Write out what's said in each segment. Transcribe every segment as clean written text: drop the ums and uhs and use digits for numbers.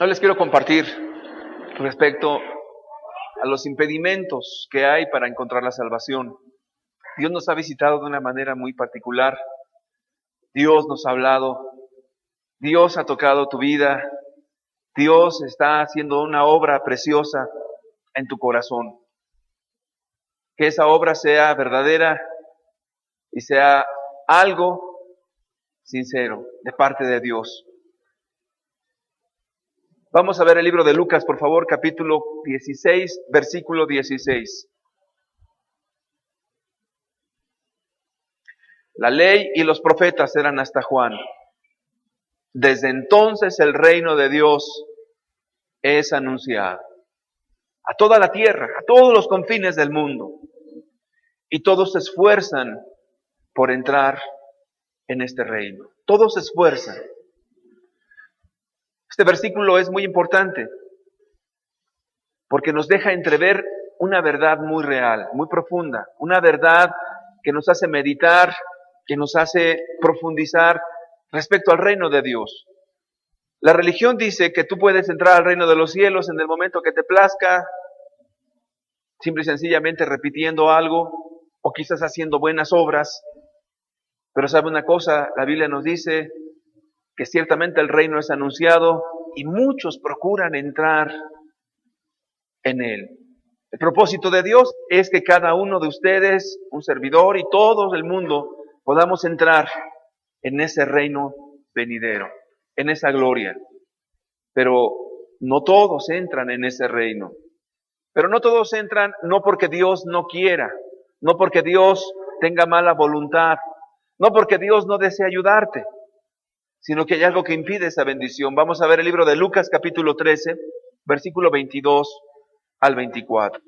Hoy les quiero compartir respecto a los impedimentos que hay para encontrar la salvación. Dios nos ha visitado de una manera muy particular. Dios nos ha hablado. Dios ha tocado tu vida. Dios está haciendo una obra preciosa en tu corazón. Que esa obra sea verdadera y sea algo sincero de parte de Dios. Vamos a ver el libro de Lucas, por favor, capítulo 16, versículo 16. La ley y los profetas eran hasta Juan. Desde entonces el reino de Dios es anunciado a toda la tierra, a todos los confines del mundo. Y todos se esfuerzan por entrar en este reino. Todos se esfuerzan. Este versículo es muy importante porque nos deja entrever una verdad muy real, muy profunda, una verdad que nos hace meditar, que nos hace profundizar respecto al reino de Dios. La religión dice que tú puedes entrar al reino de los cielos en el momento que te plazca, simple y sencillamente repitiendo algo o quizás haciendo buenas obras. Pero ¿sabe una cosa? La Biblia nos dice que ciertamente el reino es anunciado y muchos procuran entrar en él. El propósito de Dios es que cada uno de ustedes, un servidor y todo el mundo, podamos entrar en ese reino venidero, en esa gloria. Pero no todos entran en ese reino. Pero no todos entran no porque Dios no quiera, no porque Dios tenga mala voluntad, no porque Dios no desee ayudarte, sino que hay algo que impide esa bendición. Vamos a ver el libro de Lucas capítulo 13, versículo 22 al 24.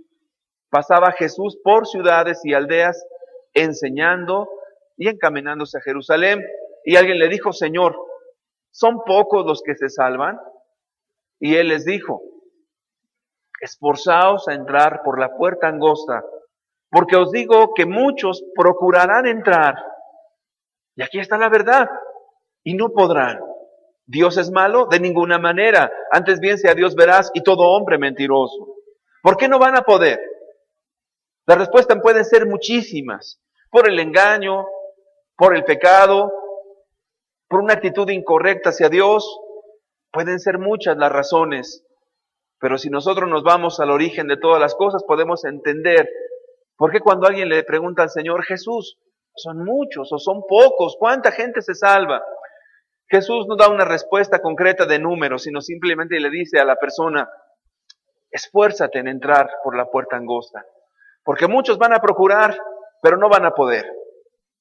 Pasaba Jesús por ciudades y aldeas enseñando y encaminándose a Jerusalén. Y alguien le dijo: Señor, ¿son pocos los que se salvan? Y él les dijo: esforzaos a entrar por la puerta angosta, porque os digo que muchos procurarán entrar. Y aquí está la verdad. Y no podrán. ¿Dios es malo? De ninguna manera. Antes bien sea Dios veraz y todo hombre mentiroso. ¿Por qué no van a poder? La respuesta puede ser muchísimas. Por el engaño, por el pecado, por una actitud incorrecta hacia Dios. Pueden ser muchas las razones. Pero si nosotros nos vamos al origen de todas las cosas, podemos entender por qué cuando alguien le pregunta al Señor: Jesús, ¿son muchos o son pocos? ¿Cuánta gente se salva? Jesús no da una respuesta concreta de números, sino simplemente le dice a la persona: esfuérzate en entrar por la puerta angosta, porque muchos van a procurar, pero no van a poder.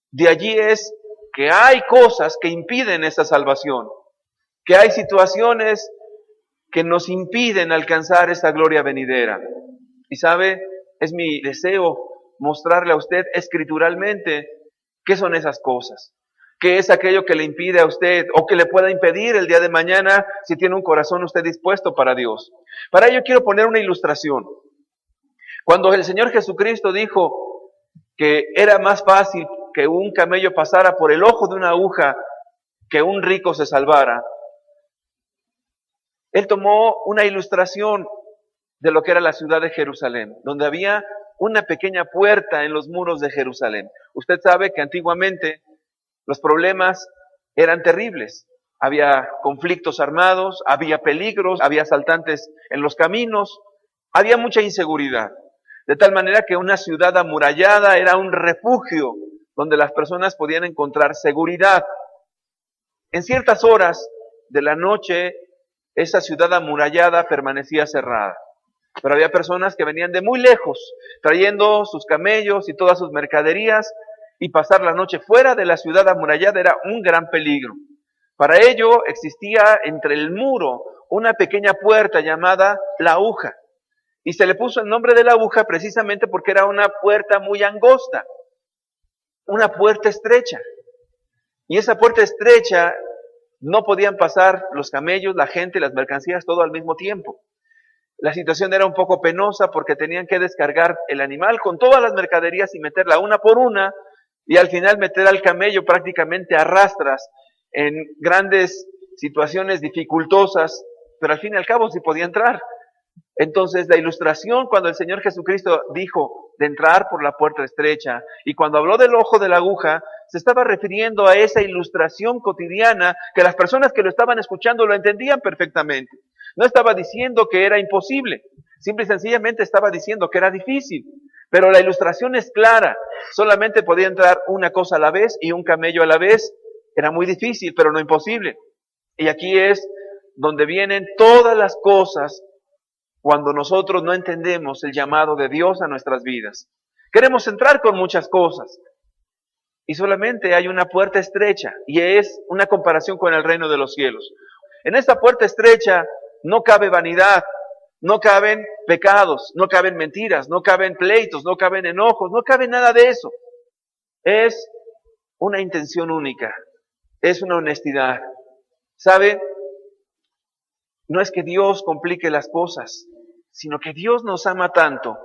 De allí es que hay cosas que impiden esa salvación, que hay situaciones que nos impiden alcanzar esa gloria venidera. Y sabe, es mi deseo mostrarle a usted escrituralmente qué son esas cosas. ¿Qué es aquello que le impide a usted o que le pueda impedir el día de mañana si tiene un corazón usted dispuesto para Dios? Para ello quiero poner una ilustración. Cuando el Señor Jesucristo dijo que era más fácil que un camello pasara por el ojo de una aguja que un rico se salvara, Él tomó una ilustración de lo que era la ciudad de Jerusalén, donde había una pequeña puerta en los muros de Jerusalén. Usted sabe que antiguamente los problemas eran terribles. Había conflictos armados, había peligros, había asaltantes en los caminos, había mucha inseguridad. De tal manera que una ciudad amurallada era un refugio donde las personas podían encontrar seguridad. En ciertas horas de la noche, esa ciudad amurallada permanecía cerrada. Pero había personas que venían de muy lejos, trayendo sus camellos y todas sus mercaderías, y pasar la noche fuera de la ciudad amurallada era un gran peligro. Para ello existía entre el muro una pequeña puerta llamada la aguja. Y se le puso el nombre de la aguja precisamente porque era una puerta muy angosta, una puerta estrecha. Y esa puerta estrecha no podían pasar los camellos, la gente, las mercancías, todo al mismo tiempo. La situación era un poco penosa porque tenían que descargar el animal con todas las mercaderías y meterla una por una, y al final meter al camello prácticamente a rastras en grandes situaciones dificultosas pero al fin y al cabo sí podía entrar. Entonces la ilustración cuando el Señor Jesucristo dijo de entrar por la puerta estrecha y cuando habló del ojo de la aguja, se estaba refiriendo a esa ilustración cotidiana que las personas que lo estaban escuchando lo entendían perfectamente. No estaba diciendo que era imposible, simple y sencillamente estaba diciendo que era difícil. Pero la ilustración es clara, solamente podía entrar una cosa a la vez y un camello a la vez. Era muy difícil, pero no imposible. Y aquí es donde vienen todas las cosas cuando nosotros no entendemos el llamado de Dios a nuestras vidas. Queremos entrar con muchas cosas y solamente hay una puerta estrecha y es una comparación con el reino de los cielos. En esta puerta estrecha no cabe vanidad, no caben pecados, no caben mentiras, no caben pleitos, no caben enojos, no cabe nada de eso. Es una intención única, es una honestidad. ¿Sabe? No es que Dios complique las cosas, sino que Dios nos ama tanto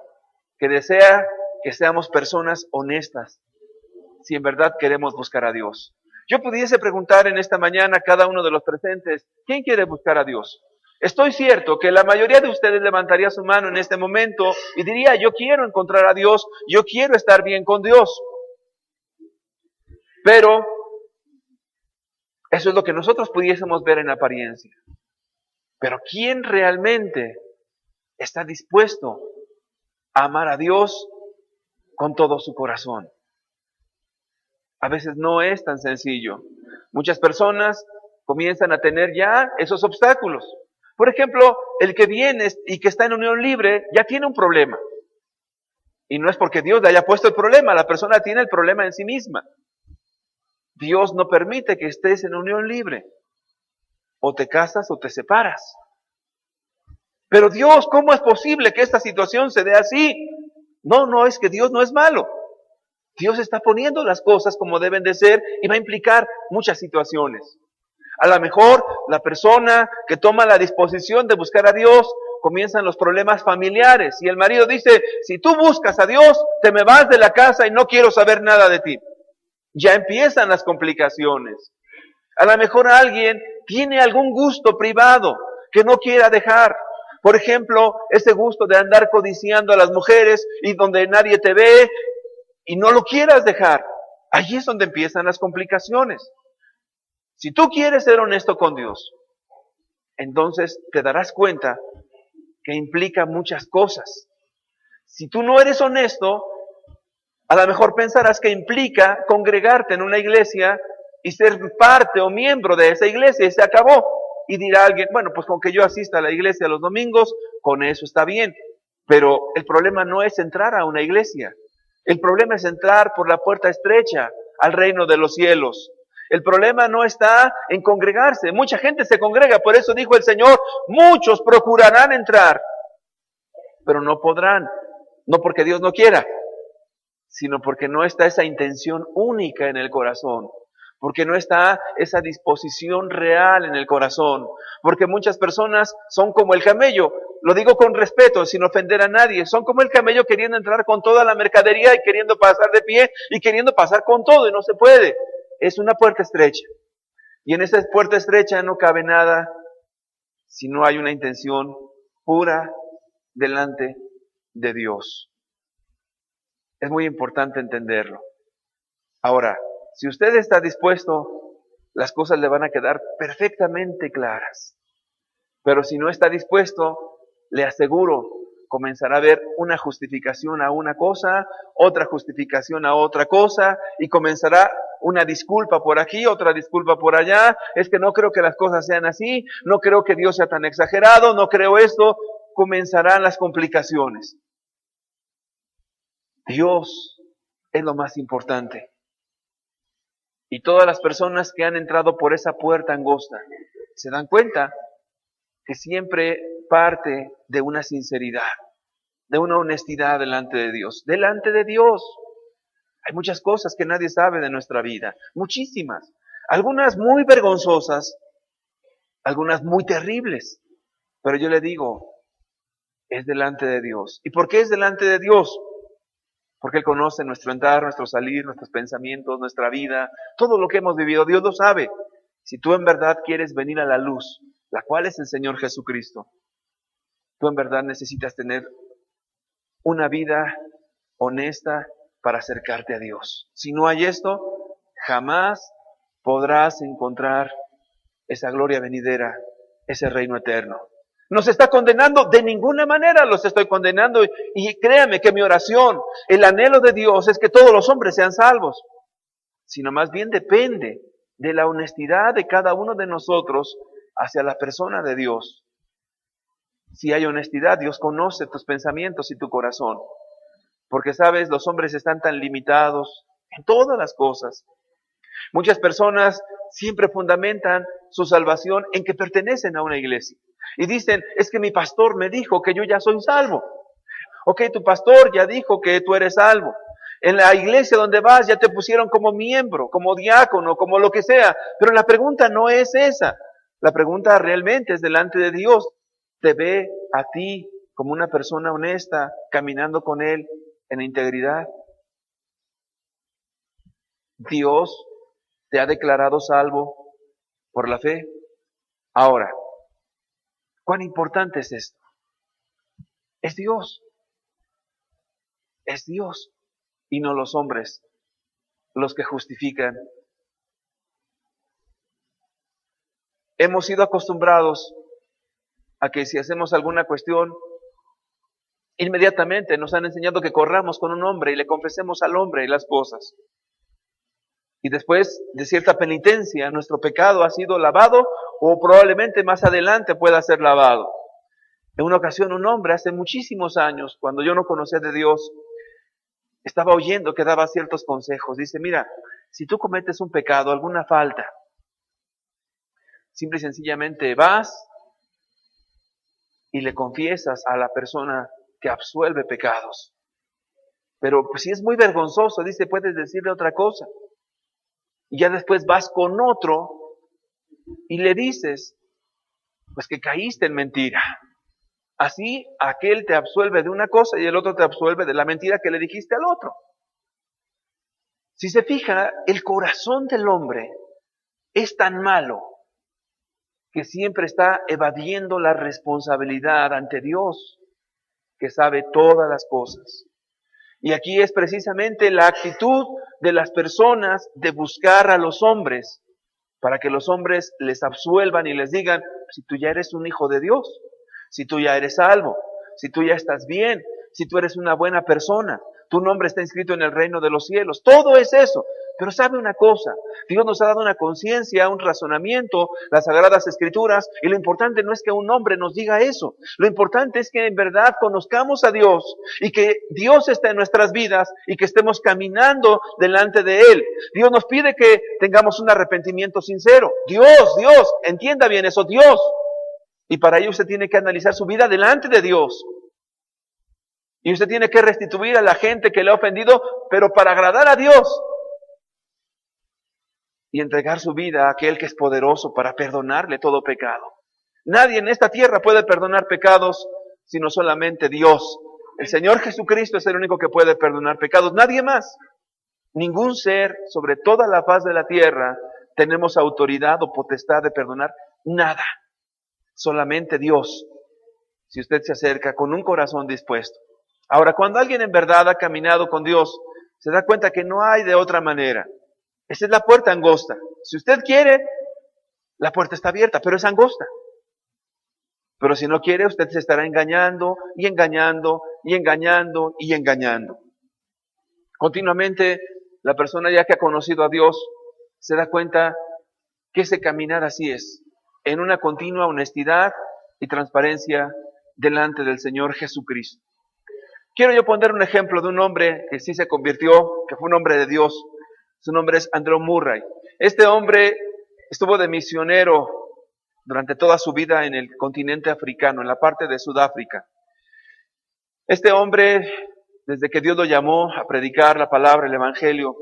que desea que seamos personas honestas, si en verdad queremos buscar a Dios. Yo pudiese preguntar en esta mañana a cada uno de los presentes, ¿quién quiere buscar a Dios? Estoy cierto que la mayoría de ustedes levantaría su mano en este momento y diría, yo quiero encontrar a Dios, yo quiero estar bien con Dios. Pero eso es lo que nosotros pudiésemos ver en apariencia. Pero ¿quién realmente está dispuesto a amar a Dios con todo su corazón? A veces no es tan sencillo. Muchas personas comienzan a tener ya esos obstáculos. Por ejemplo, el que viene y que está en unión libre ya tiene un problema. Y no es porque Dios le haya puesto el problema, la persona tiene el problema en sí misma. Dios no permite que estés en unión libre. O te casas o te separas. Pero Dios, ¿cómo es posible que esta situación se dé así? No, es que Dios no es malo. Dios está poniendo las cosas como deben de ser y va a implicar muchas situaciones. A lo mejor la persona que toma la disposición de buscar a Dios, comienzan los problemas familiares y el marido dice, si tú buscas a Dios, te me vas de la casa y no quiero saber nada de ti. Ya empiezan las complicaciones. A lo mejor alguien tiene algún gusto privado que no quiera dejar. Por ejemplo, ese gusto de andar codiciando a las mujeres y donde nadie te ve y no lo quieras dejar. Allí es donde empiezan las complicaciones. Si tú quieres ser honesto con Dios, entonces te darás cuenta que implica muchas cosas. Si tú no eres honesto, a lo mejor pensarás que implica congregarte en una iglesia y ser parte o miembro de esa iglesia y se acabó. Y dirá alguien, bueno, pues con que yo asista a la iglesia los domingos, con eso está bien. Pero el problema no es entrar a una iglesia. El problema es entrar por la puerta estrecha al reino de los cielos. El problema no está en congregarse. Mucha gente se congrega, por eso dijo el Señor, muchos procurarán entrar, pero no podrán. No porque Dios no quiera, sino porque no está esa intención única en el corazón. Porque no está esa disposición real en el corazón. Porque muchas personas son como el camello. Lo digo con respeto, sin ofender a nadie. Son como el camello queriendo entrar con toda la mercadería y queriendo pasar de pie y queriendo pasar con todo y no se puede. Es una puerta estrecha. Y en esa puerta estrecha no cabe nada si no hay una intención pura delante de Dios. Es muy importante entenderlo. Ahora, si usted está dispuesto, las cosas le van a quedar perfectamente claras. Pero si no está dispuesto, le aseguro, comenzará a haber una justificación a una cosa, otra justificación a otra cosa, y comenzará una disculpa por aquí, otra disculpa por allá. Es que no creo que las cosas sean así, no creo que Dios sea tan exagerado, no creo esto. Comenzarán las complicaciones. Dios es lo más importante. Y todas las personas que han entrado por esa puerta angosta se dan cuenta que siempre parte de una sinceridad, de una honestidad delante de Dios. Delante de Dios hay muchas cosas que nadie sabe de nuestra vida, muchísimas. Algunas muy vergonzosas, algunas muy terribles. Pero yo le digo, es delante de Dios. ¿Y por qué es delante de Dios? Porque Él conoce nuestro entrar, nuestro salir, nuestros pensamientos, nuestra vida, todo lo que hemos vivido. Dios lo sabe. Si tú en verdad quieres venir a la luz la cual es el Señor Jesucristo. Tú en verdad necesitas tener una vida honesta para acercarte a Dios. Si no hay esto, jamás podrás encontrar esa gloria venidera, ese reino eterno. ¿No se está condenando? De ninguna manera los estoy condenando. Y créame que mi oración, el anhelo de Dios es que todos los hombres sean salvos. Sino más bien depende de la honestidad de cada uno de nosotros hacia la persona de Dios. Si hay honestidad, Dios conoce tus pensamientos y tu corazón. Porque sabes, los hombres están tan limitados en todas las cosas. Muchas personas siempre fundamentan su salvación en que pertenecen a una iglesia. Y dicen, es que mi pastor me dijo que yo ya soy salvo. Ok, tu pastor ya dijo que tú eres salvo. En la iglesia donde vas ya te pusieron como miembro, como diácono, como lo que sea. Pero la pregunta no es esa. La pregunta realmente es delante de Dios. ¿Te ve a ti como una persona honesta, caminando con Él en integridad? Dios te ha declarado salvo por la fe. Ahora, ¿cuán importante es esto? Es Dios. Es Dios y no los hombres los que justifican. Hemos sido acostumbrados a que si hacemos alguna cuestión, inmediatamente nos han enseñado que corramos con un hombre y le confesemos al hombre las cosas. Y después de cierta penitencia, nuestro pecado ha sido lavado o probablemente más adelante pueda ser lavado. En una ocasión un hombre hace muchísimos años, cuando yo no conocía de Dios, estaba oyendo que daba ciertos consejos. Dice, mira, si tú cometes un pecado, alguna falta, simple y sencillamente vas y le confiesas a la persona que absuelve pecados. Pero pues, si es muy vergonzoso, dice, puedes decirle otra cosa. Y ya después vas con otro y le dices, pues que caíste en mentira. Así aquel te absuelve de una cosa y el otro te absuelve de la mentira que le dijiste al otro. Si se fija, el corazón del hombre es tan malo que siempre está evadiendo la responsabilidad ante Dios, que sabe todas las cosas. Y aquí es precisamente la actitud de las personas de buscar a los hombres, para que los hombres les absuelvan y les digan, si tú ya eres un hijo de Dios, si tú ya eres salvo, si tú ya estás bien, si tú eres una buena persona, tu nombre está inscrito en el reino de los cielos. Todo es eso. Pero sabe una cosa, Dios nos ha dado una conciencia, un razonamiento, las Sagradas Escrituras, y lo importante no es que un hombre nos diga eso. Lo importante es que en verdad conozcamos a Dios y que Dios está en nuestras vidas y que estemos caminando delante de Él. Dios nos pide que tengamos un arrepentimiento sincero. Dios, entienda bien eso, Dios. Y para ello usted tiene que analizar su vida delante de Dios. Y usted tiene que restituir a la gente que le ha ofendido, pero para agradar a Dios. Y entregar su vida a aquel que es poderoso para perdonarle todo pecado. Nadie en esta tierra puede perdonar pecados, sino solamente Dios. El Señor Jesucristo es el único que puede perdonar pecados, nadie más. Ningún ser sobre toda la faz de la tierra tenemos autoridad o potestad de perdonar nada. Solamente Dios, si usted se acerca con un corazón dispuesto. Ahora, cuando alguien en verdad ha caminado con Dios, se da cuenta que no hay de otra manera. Esa es la puerta angosta. Si usted quiere, la puerta está abierta, pero es angosta. Pero si no quiere, usted se estará engañando y engañando y engañando y engañando. Continuamente, la persona ya que ha conocido a Dios se da cuenta que ese caminar así es, en una continua honestidad y transparencia delante del Señor Jesucristo. Quiero yo poner un ejemplo de un hombre que sí se convirtió, que fue un hombre de Dios. Su nombre es Andrew Murray. Este hombre estuvo de misionero durante toda su vida en el continente africano, en la parte de Sudáfrica. Este hombre, desde que Dios lo llamó a predicar la palabra, el evangelio,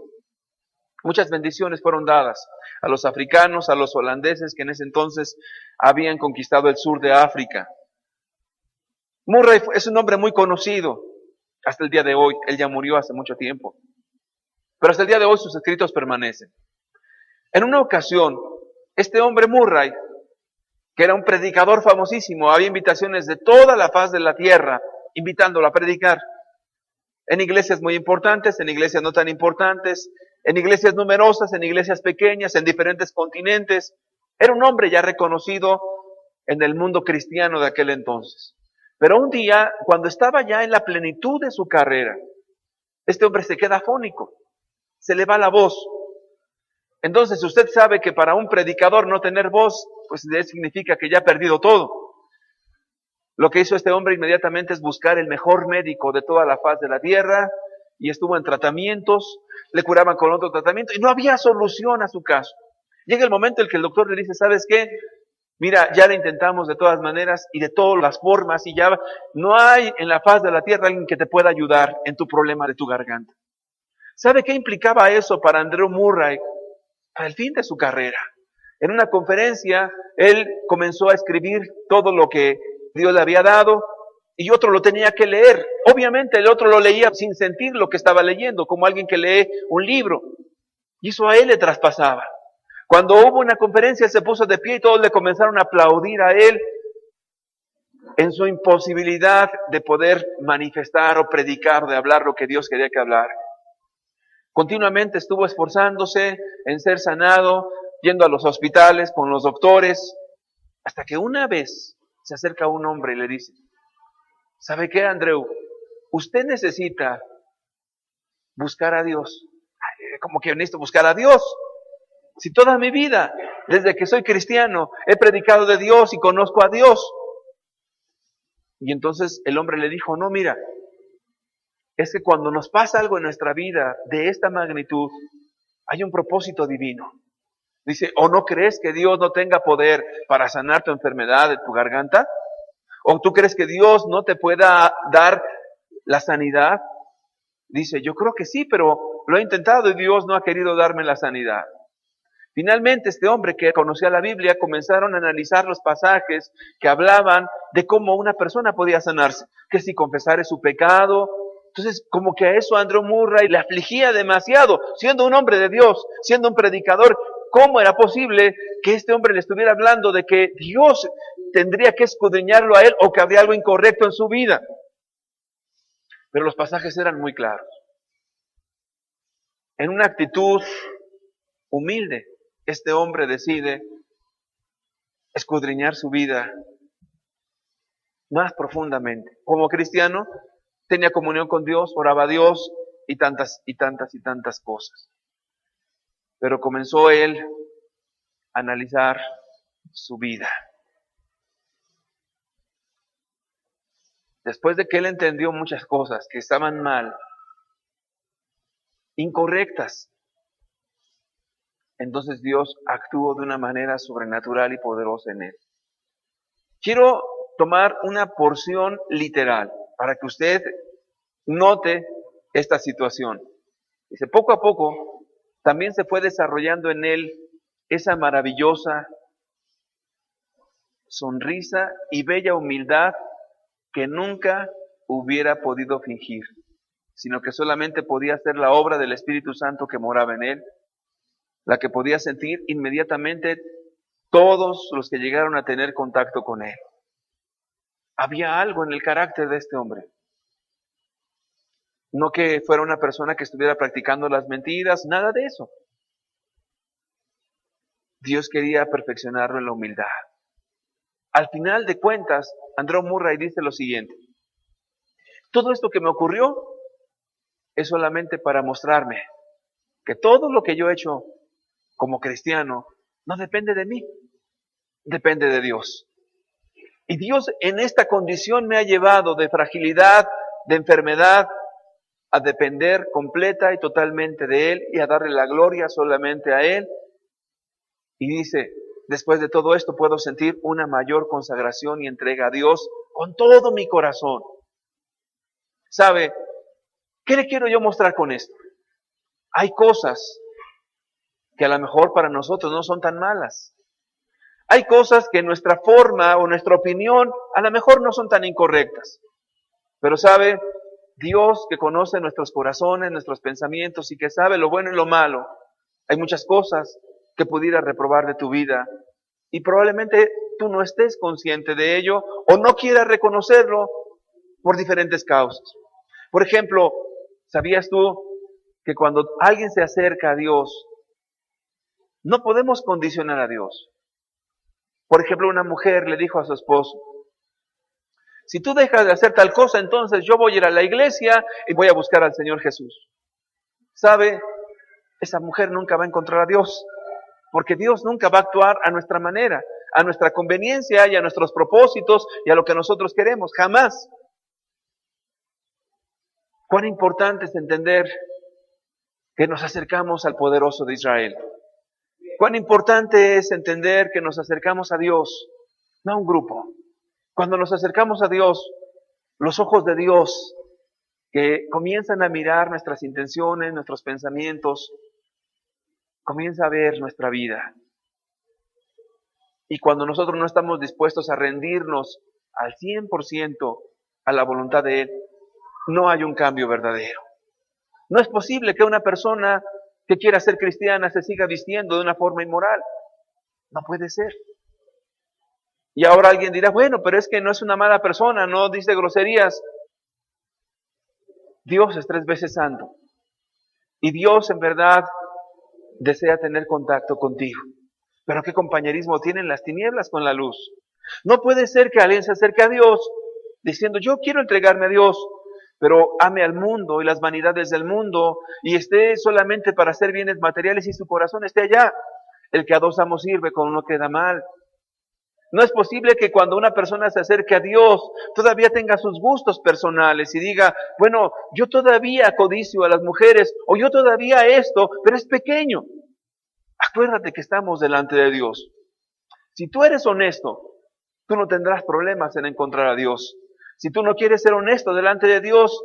muchas bendiciones fueron dadas a los africanos, a los holandeses que en ese entonces habían conquistado el sur de África. Murray es un hombre muy conocido hasta el día de hoy. Él ya murió hace mucho tiempo. Pero hasta el día de hoy sus escritos permanecen. En una ocasión, este hombre Murray que era un predicador famosísimo. Había invitaciones de toda la faz de la tierra, invitándolo a predicar. En iglesias muy importantes, en iglesias no tan importantes, en iglesias numerosas, en iglesias pequeñas, en diferentes continentes. Era un hombre ya reconocido en el mundo cristiano de aquel entonces. Pero un día, cuando estaba ya en la plenitud de su carrera, este hombre se queda afónico, se le va la voz. Entonces usted sabe que para un predicador no tener voz, pues significa que ya ha perdido todo. Lo que hizo este hombre inmediatamente es buscar el mejor médico de toda la faz de la tierra, y estuvo en tratamientos, le curaban con otro tratamiento, y no había solución a su caso. Llega el momento en que el doctor le dice, ¿sabes qué? Mira, ya lo intentamos de todas maneras y de todas las formas, y ya no hay en la faz de la tierra alguien que te pueda ayudar en tu problema de tu garganta. ¿Sabe qué implicaba eso para Andrew Murray? Para el fin de su carrera. En una conferencia, él comenzó a escribir todo lo que Dios le había dado, y otro lo tenía que leer. Obviamente el otro lo leía sin sentir lo que estaba leyendo, como alguien que lee un libro. Y eso a él le traspasaba. Cuando hubo una conferencia, él se puso de pie y todos le comenzaron a aplaudir a él en su imposibilidad de poder manifestar o predicar, de hablar lo que Dios quería que hablara. Continuamente estuvo esforzándose en ser sanado, yendo a los hospitales con los doctores, hasta que una vez se acerca un hombre y le dice, ¿sabe qué, Andrew? Usted necesita buscar a Dios. ¿Cómo que necesito buscar a Dios? Si toda mi vida, desde que soy cristiano, he predicado de Dios y conozco a Dios. Y entonces el hombre le dijo, no, mira, es que cuando nos pasa algo en nuestra vida de esta magnitud, hay un propósito divino. Dice, ¿o no crees que Dios no tenga poder para sanar tu enfermedad de tu garganta? ¿O tú crees que Dios no te pueda dar la sanidad? Dice, yo creo que sí, pero lo he intentado y Dios no ha querido darme la sanidad. Finalmente, este hombre que conocía la Biblia comenzaron a analizar los pasajes que hablaban de cómo una persona podía sanarse, que si confesara su pecado. Entonces, como que a eso Andrew Murray le afligía demasiado, siendo un hombre de Dios, siendo un predicador. ¿Cómo era posible que este hombre le estuviera hablando de que Dios tendría que escudriñarlo a él o que habría algo incorrecto en su vida? Pero los pasajes eran muy claros. En una actitud humilde, este hombre decide escudriñar su vida más profundamente. Como cristiano, tenía comunión con Dios, oraba a Dios y tantas cosas. Pero comenzó él a analizar su vida. Después de que él entendió muchas cosas que estaban mal, incorrectas, entonces Dios actuó de una manera sobrenatural y poderosa en él. Quiero tomar una porción literal para que usted note esta situación. Dice, poco a poco también se fue desarrollando en él esa maravillosa sonrisa y bella humildad que nunca hubiera podido fingir, sino que solamente podía ser la obra del Espíritu Santo que moraba en él, la que podía sentir inmediatamente todos los que llegaron a tener contacto con él. Había algo en el carácter de este hombre. No que fuera una persona que estuviera practicando las mentiras, nada de eso. Dios quería perfeccionarlo en la humildad. Al final de cuentas, Andrew Murray dice lo siguiente: todo esto que me ocurrió es solamente para mostrarme que todo lo que yo he hecho como cristiano no depende de mí, depende de Dios. Y Dios en esta condición me ha llevado de fragilidad, de enfermedad, a depender completa y totalmente de Él y a darle la gloria solamente a Él. Y dice, después de todo esto puedo sentir una mayor consagración y entrega a Dios con todo mi corazón. ¿Sabe? ¿Qué le quiero yo mostrar con esto? Hay cosas que a lo mejor para nosotros no son tan malas. Hay cosas que nuestra forma o nuestra opinión a lo mejor no son tan incorrectas. Pero ¿sabe? Dios, que conoce nuestros corazones, nuestros pensamientos y que sabe lo bueno y lo malo, hay muchas cosas que pudiera reprobar de tu vida y probablemente tú no estés consciente de ello o no quieras reconocerlo por diferentes causas. Por ejemplo, ¿sabías tú que cuando alguien se acerca a Dios, no podemos condicionar a Dios? Por ejemplo, una mujer le dijo a su esposo, si tú dejas de hacer tal cosa, entonces yo voy a ir a la iglesia y voy a buscar al Señor Jesús. ¿Sabe? Esa mujer nunca va a encontrar a Dios, porque Dios nunca va a actuar a nuestra manera, a nuestra conveniencia y a nuestros propósitos y a lo que nosotros queremos, jamás. Cuán importante es entender que nos acercamos al poderoso de Israel. Cuán importante es entender que nos acercamos a Dios, no a un grupo. Cuando nos acercamos a Dios, los ojos de Dios que comienzan a mirar nuestras intenciones, nuestros pensamientos, comienza a ver nuestra vida. Y cuando nosotros no estamos dispuestos a rendirnos al 100% a la voluntad de Él, no hay un cambio verdadero. No es posible que una persona que quiera ser cristiana se siga vistiendo de una forma inmoral. No puede ser. Y ahora alguien dirá, bueno, pero es que no es una mala persona, no dice groserías. Dios es 3 veces santo. Y Dios en verdad desea tener contacto contigo. Pero qué compañerismo tienen las tinieblas con la luz. No puede ser que alguien se acerque a Dios diciendo, yo quiero entregarme a Dios, pero ame al mundo y las vanidades del mundo y esté solamente para hacer bienes materiales y su corazón esté allá. El que a 2 amos sirve, con uno queda mal. No es posible que cuando una persona se acerque a Dios todavía tenga sus gustos personales y diga, bueno, yo todavía codicio a las mujeres o yo todavía esto, pero es pequeño. Acuérdate que estamos delante de Dios. Si tú eres honesto, tú no tendrás problemas en encontrar a Dios. Si tú no quieres ser honesto delante de Dios,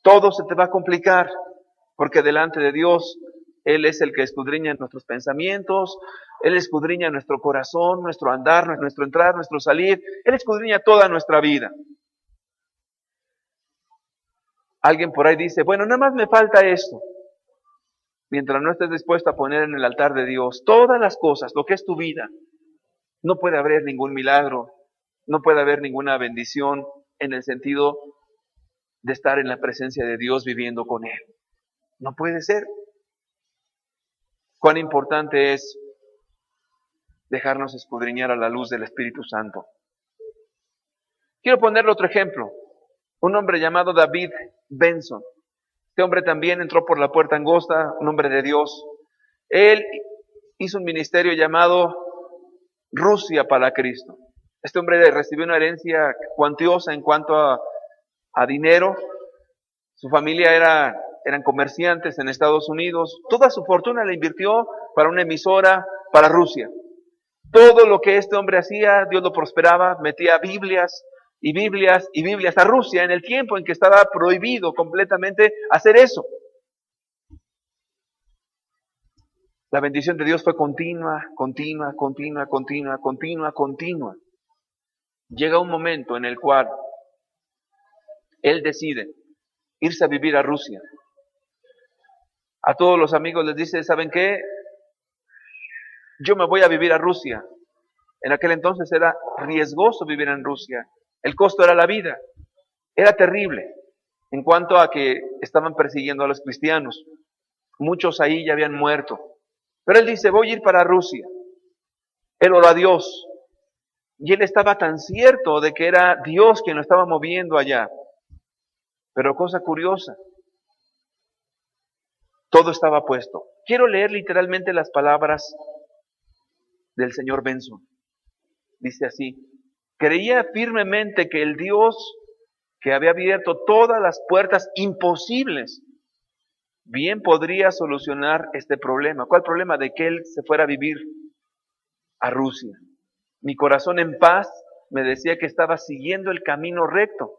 todo se te va a complicar, porque delante de Dios, Él es el que escudriña nuestros pensamientos, Él escudriña nuestro corazón, nuestro andar, nuestro entrar, nuestro salir, Él escudriña toda nuestra vida. Alguien por ahí dice, bueno, nada más me falta esto. Mientras no estés dispuesto a poner en el altar de Dios todas las cosas, lo que es tu vida, no puede haber ningún milagro, no puede haber ninguna bendición en el sentido de estar en la presencia de Dios viviendo con Él. No puede ser. Cuán importante es dejarnos escudriñar a la luz del Espíritu Santo. Quiero ponerle otro ejemplo. Un hombre llamado David Benson. Este hombre también entró por la puerta angosta, un hombre de Dios. Él hizo un ministerio llamado Rusia para Cristo. Este hombre recibió una herencia cuantiosa en cuanto a dinero. Su familia eran comerciantes en Estados Unidos. Toda su fortuna la invirtió para una emisora para Rusia. Todo lo que este hombre hacía, Dios lo prosperaba, metía Biblias y Biblias y Biblias a Rusia en el tiempo en que estaba prohibido completamente hacer eso. La bendición de Dios fue continua. Llega un momento en el cual él decide irse a vivir a Rusia. A todos los amigos les dice, ¿saben qué? Yo me voy a vivir a Rusia. En aquel entonces era riesgoso vivir en Rusia. El costo era la vida. Era terrible en cuanto a que estaban persiguiendo a los cristianos. Muchos ahí ya habían muerto. Pero él dice, voy a ir para Rusia. Él oró a Dios. Y él estaba tan cierto de que era Dios quien lo estaba moviendo allá. Pero cosa curiosa, todo estaba puesto. Quiero leer literalmente las palabras del señor Benson. Dice así, creía firmemente que el Dios que había abierto todas las puertas imposibles, bien podría solucionar este problema. ¿Cuál problema? De que él se fuera a vivir a Rusia. Mi corazón en paz me decía que estaba siguiendo el camino recto.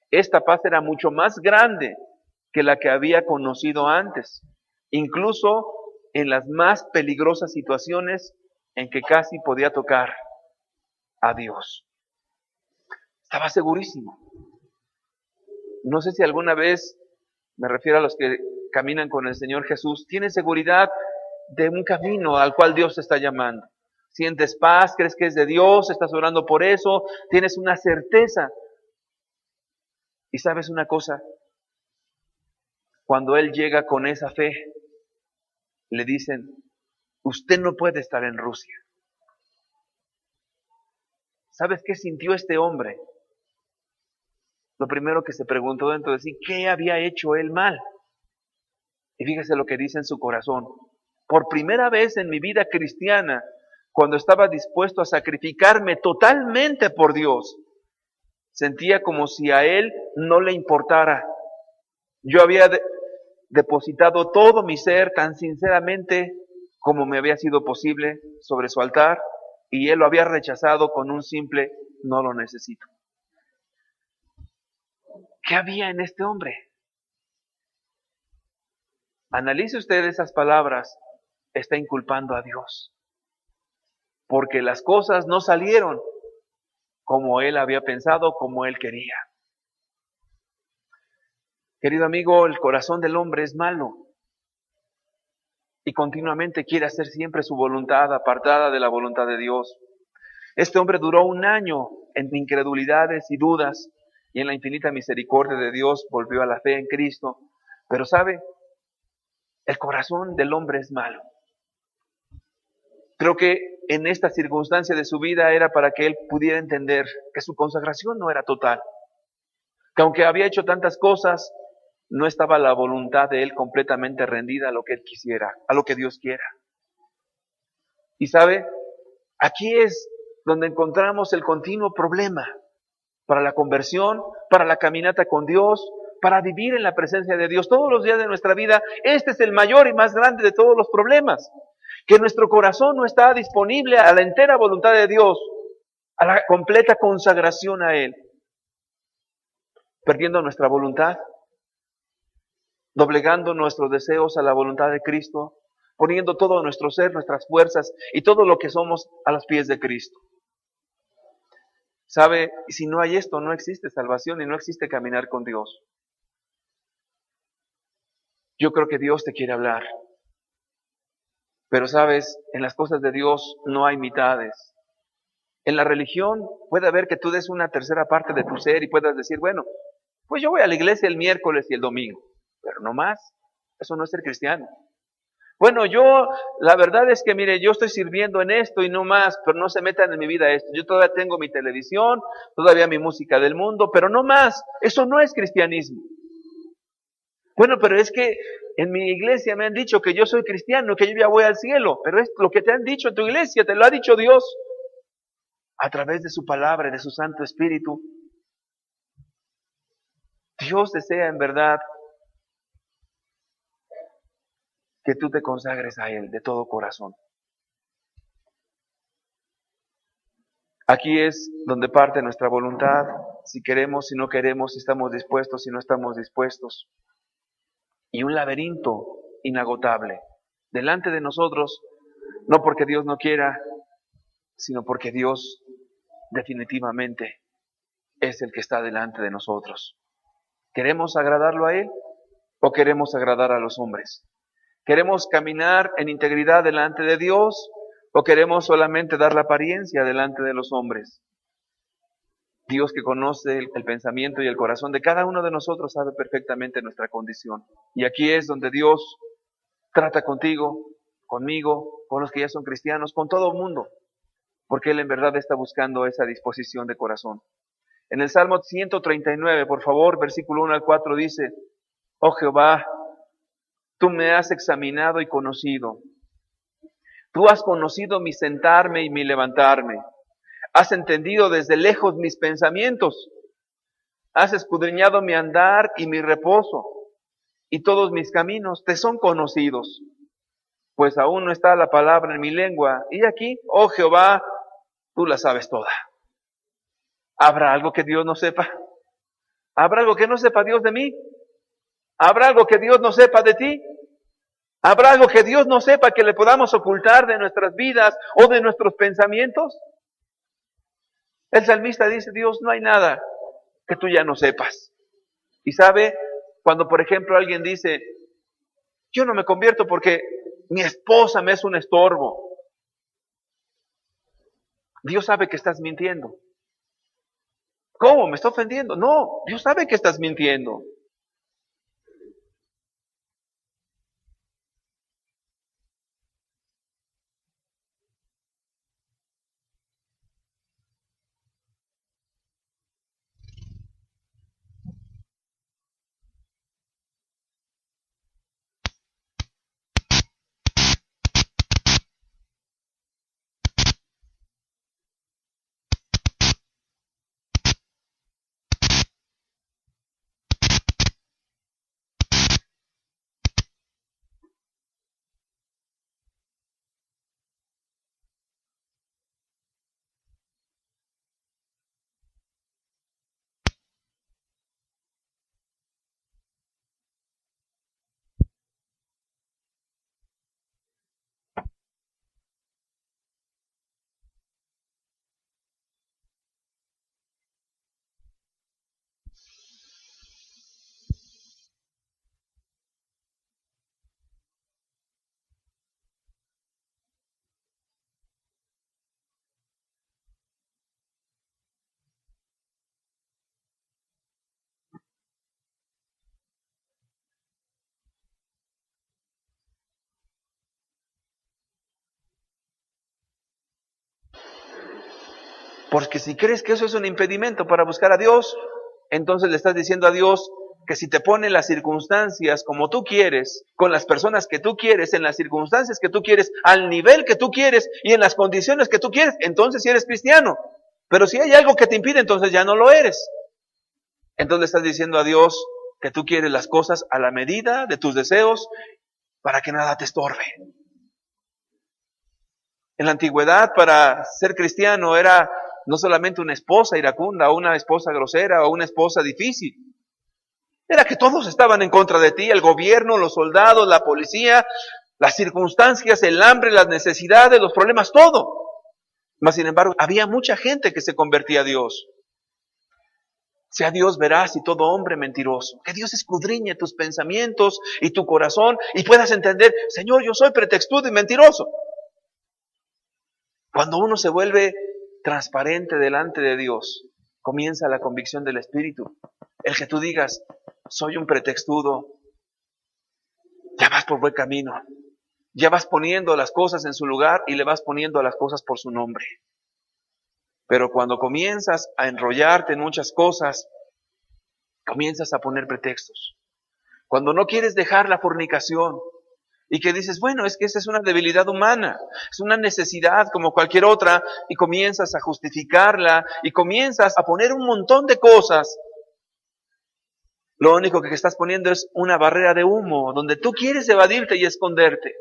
Esta paz era mucho más grande que la que había conocido antes, incluso en las más peligrosas situaciones en que casi podía tocar a Dios. Estaba segurísimo. No sé si alguna vez, me refiero a los que caminan con el Señor Jesús, tienen seguridad de un camino al cual Dios te está llamando. sientes paz, crees que es de Dios, estás orando por eso, tienes una certeza. Y sabes una cosa, cuando él llega con esa fe, le dicen, usted no puede estar en Rusia. ¿Sabes qué sintió este hombre? Lo primero que se preguntó dentro de sí, ¿qué había hecho él mal? Y fíjese lo que dice en su corazón. Por primera vez en mi vida cristiana, cuando estaba dispuesto a sacrificarme totalmente por Dios, sentía como si a él no le importara. Yo había depositado todo mi ser tan sinceramente como me había sido posible sobre su altar, y él lo había rechazado con un simple no lo necesito. ¿Qué había en este hombre? Analice usted esas palabras. Está inculpando a Dios, porque las cosas no salieron como él había pensado, como él quería. Querido amigo, el corazón del hombre es malo y continuamente quiere hacer siempre su voluntad apartada de la voluntad de Dios. Este hombre duró 1 año en incredulidades y dudas, y en la infinita misericordia de Dios volvió a la fe en Cristo. Pero ¿sabe? El corazón del hombre es malo. Creo que en esta circunstancia de su vida era para que él pudiera entender que su consagración no era total, que aunque había hecho tantas cosas, no estaba la voluntad de él completamente rendida a lo que él quisiera, a lo que Dios quiera. Y sabe, aquí es donde encontramos el continuo problema para la conversión, para la caminata con Dios, para vivir en la presencia de Dios todos los días de nuestra vida. Este es el mayor y más grande de todos los problemas, que nuestro corazón no está disponible a la entera voluntad de Dios, a la completa consagración a Él, perdiendo nuestra voluntad, doblegando nuestros deseos a la voluntad de Cristo, poniendo todo nuestro ser, nuestras fuerzas y todo lo que somos a los pies de Cristo. ¿Sabe? Si no hay esto, no existe salvación y no existe caminar con Dios. Yo creo que Dios te quiere hablar. Pero sabes, en las cosas de Dios no hay mitades. En la religión puede haber que tú des una tercera parte de tu ser y puedas decir, bueno, pues yo voy a la iglesia el miércoles y el domingo, pero no más. Eso no es ser cristiano. Bueno, la verdad es que, mire, yo estoy sirviendo en esto y no más, pero no se metan en mi vida esto. Yo todavía tengo mi televisión, todavía mi música del mundo, pero no más. Eso no es cristianismo. Bueno, pero es que en mi iglesia me han dicho que yo soy cristiano, que yo ya voy al cielo, pero es lo que te han dicho en tu iglesia, te lo ha dicho Dios a través de su palabra y de su Santo Espíritu. Dios desea en verdad que tú te consagres a Él de todo corazón. Aquí es donde parte nuestra voluntad, si queremos, si no queremos, si estamos dispuestos, si no estamos dispuestos. Y un laberinto inagotable delante de nosotros, no porque Dios no quiera, sino porque Dios definitivamente es el que está delante de nosotros. ¿Queremos agradarlo a Él o queremos agradar a los hombres? ¿Queremos caminar en integridad delante de Dios o queremos solamente dar la apariencia delante de los hombres? Dios, que conoce el pensamiento y el corazón de cada uno de nosotros, sabe perfectamente nuestra condición. Y aquí es donde Dios trata contigo, conmigo, con los que ya son cristianos, con todo el mundo, porque Él en verdad está buscando esa disposición de corazón. En el Salmo 139, por favor, versículo 1 al 4 dice, oh Jehová, tú me has examinado y conocido. Tú has conocido mi sentarme y mi levantarme. Has entendido desde lejos mis pensamientos. Has escudriñado mi andar y mi reposo. Y todos mis caminos te son conocidos. Pues aún no está la palabra en mi lengua. Y aquí, oh Jehová, tú la sabes toda. ¿Habrá algo que Dios no sepa? ¿Habrá algo que no sepa Dios de mí? ¿Habrá algo que Dios no sepa de ti? ¿Habrá algo que Dios no sepa que le podamos ocultar de nuestras vidas o de nuestros pensamientos? El salmista dice, Dios, no hay nada que tú ya no sepas. Y sabe, cuando por ejemplo alguien dice, yo no me convierto porque mi esposa me es un estorbo. Dios sabe que estás mintiendo. ¿Cómo? ¿Me está ofendiendo? No, Dios sabe que estás mintiendo. Porque si crees que eso es un impedimento para buscar a Dios, entonces le estás diciendo a Dios que si te pone las circunstancias como tú quieres, con las personas que tú quieres, en las circunstancias que tú quieres, al nivel que tú quieres y en las condiciones que tú quieres, entonces sí eres cristiano. Pero si hay algo que te impide, entonces ya no lo eres. Entonces le estás diciendo a Dios que tú quieres las cosas a la medida de tus deseos para que nada te estorbe. En la antigüedad, para ser cristiano era no solamente una esposa iracunda, o una esposa grosera, o una esposa difícil. Era que todos estaban en contra de ti, el gobierno, los soldados, la policía, las circunstancias, el hambre, las necesidades, los problemas, todo. Mas, sin embargo, había mucha gente que se convertía a Dios. Sea Dios veraz y todo hombre mentiroso. Que Dios escudriñe tus pensamientos y tu corazón y puedas entender, Señor, yo soy pretextudo y mentiroso. Cuando uno se vuelve transparente delante de Dios, comienza la convicción del Espíritu. El que tú digas, soy un pretextudo, ya vas por buen camino. Ya vas poniendo las cosas en su lugar y le vas poniendo a las cosas por su nombre. Pero cuando comienzas a enrollarte en muchas cosas, comienzas a poner pretextos. Cuando no quieres dejar la fornicación y que dices, bueno, es que esa es una debilidad humana, es una necesidad como cualquier otra, y comienzas a justificarla y comienzas a poner un montón de cosas, lo único que estás poniendo es una barrera de humo donde tú quieres evadirte y esconderte.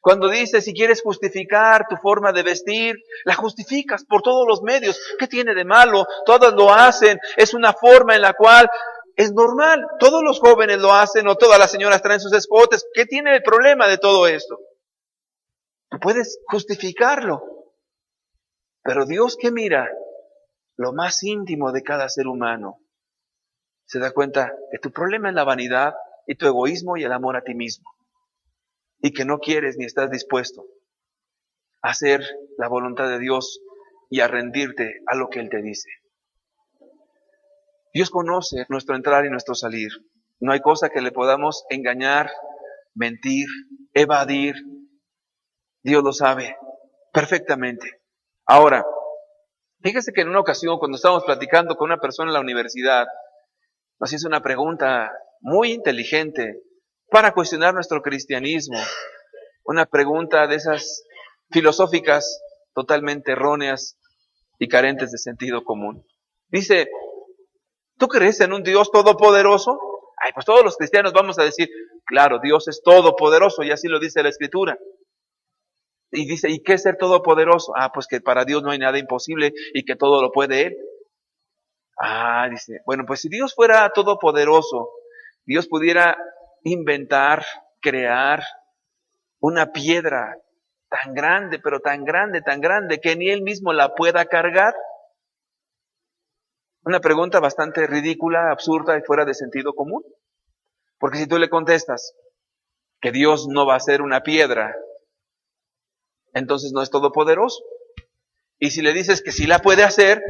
Cuando dices, si quieres justificar tu forma de vestir, la justificas por todos los medios. ¿Qué tiene de malo? Todos lo hacen. Es una forma en la cual es normal. Todos los jóvenes lo hacen o todas las señoras traen sus escotes. ¿Qué tiene el problema de todo esto? Tú puedes justificarlo. Pero Dios, que mira lo más íntimo de cada ser humano, se da cuenta que tu problema es la vanidad y tu egoísmo y el amor a ti mismo. Y que no quieres ni estás dispuesto a hacer la voluntad de Dios y a rendirte a lo que Él te dice. Dios conoce nuestro entrar y nuestro salir. No hay cosa que le podamos engañar, mentir, evadir. Dios lo sabe perfectamente. Ahora, fíjese que en una ocasión, cuando estábamos platicando con una persona en la universidad, nos hizo una pregunta muy inteligente para cuestionar nuestro cristianismo. Una pregunta de esas filosóficas totalmente erróneas y carentes de sentido común. Dice, ¿tú crees en un Dios todopoderoso? Ay, pues todos los cristianos vamos a decir, claro, Dios es todopoderoso y así lo dice la Escritura. Y dice, ¿y qué es ser todopoderoso? Ah, pues que para Dios no hay nada imposible y que todo lo puede Él. Ah, dice, bueno, pues si Dios fuera todopoderoso, Dios pudiera inventar, crear una piedra tan grande, pero tan grande, que ni Él mismo la pueda cargar. Una pregunta bastante ridícula, absurda y fuera de sentido común. Porque si tú le contestas que Dios no va a ser una piedra, entonces no es todopoderoso. Y si le dices que sí la puede hacer,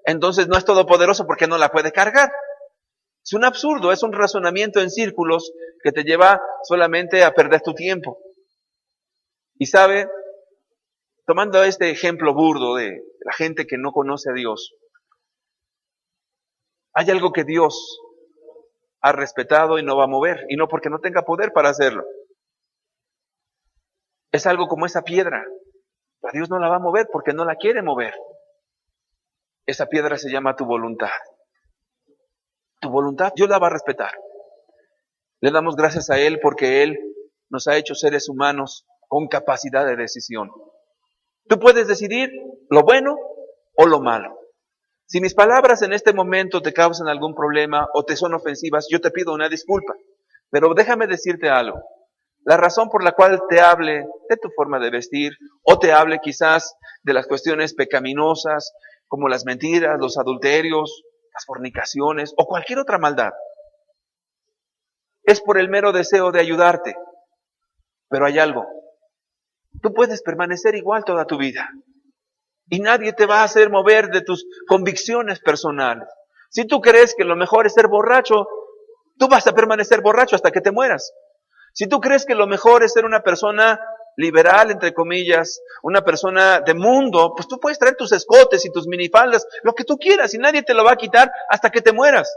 entonces no es todopoderoso porque no la puede cargar. Es un absurdo, es un razonamiento en círculos que te lleva solamente a perder tu tiempo. Y sabe, tomando este ejemplo burdo de la gente que no conoce a Dios, hay algo que Dios ha respetado y no va a mover, y no porque no tenga poder para hacerlo. Es algo como esa piedra. A Dios no la va a mover porque no la quiere mover. Esa piedra se llama tu voluntad. Tu voluntad Dios la va a respetar. Le damos gracias a Él porque Él nos ha hecho seres humanos con capacidad de decisión. Tú puedes decidir lo bueno o lo malo. Si mis palabras en este momento te causan algún problema o te son ofensivas, yo te pido una disculpa. Pero déjame decirte algo. La razón por la cual te hable de tu forma de vestir o te hable quizás de las cuestiones pecaminosas como las mentiras, los adulterios, las fornicaciones o cualquier otra maldad, es por el mero deseo de ayudarte. Pero hay algo. Tú puedes permanecer igual toda tu vida. Y nadie te va a hacer mover de tus convicciones personales. Si tú crees que lo mejor es ser borracho, tú vas a permanecer borracho hasta que te mueras. Si tú crees que lo mejor es ser una persona liberal, entre comillas, una persona de mundo, pues tú puedes traer tus escotes y tus minifaldas, lo que tú quieras, y nadie te lo va a quitar hasta que te mueras.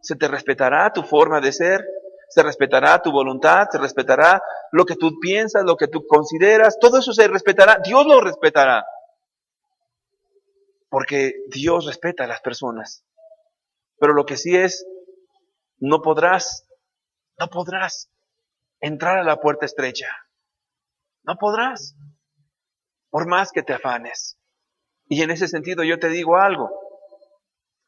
Se te respetará tu forma de ser, se respetará tu voluntad, se respetará lo que tú piensas, lo que tú consideras, todo eso se respetará, Dios lo respetará. Porque Dios respeta a las personas. Pero lo que sí es, no podrás entrar a la puerta estrecha. No podrás, por más que te afanes. Y en ese sentido yo te digo algo.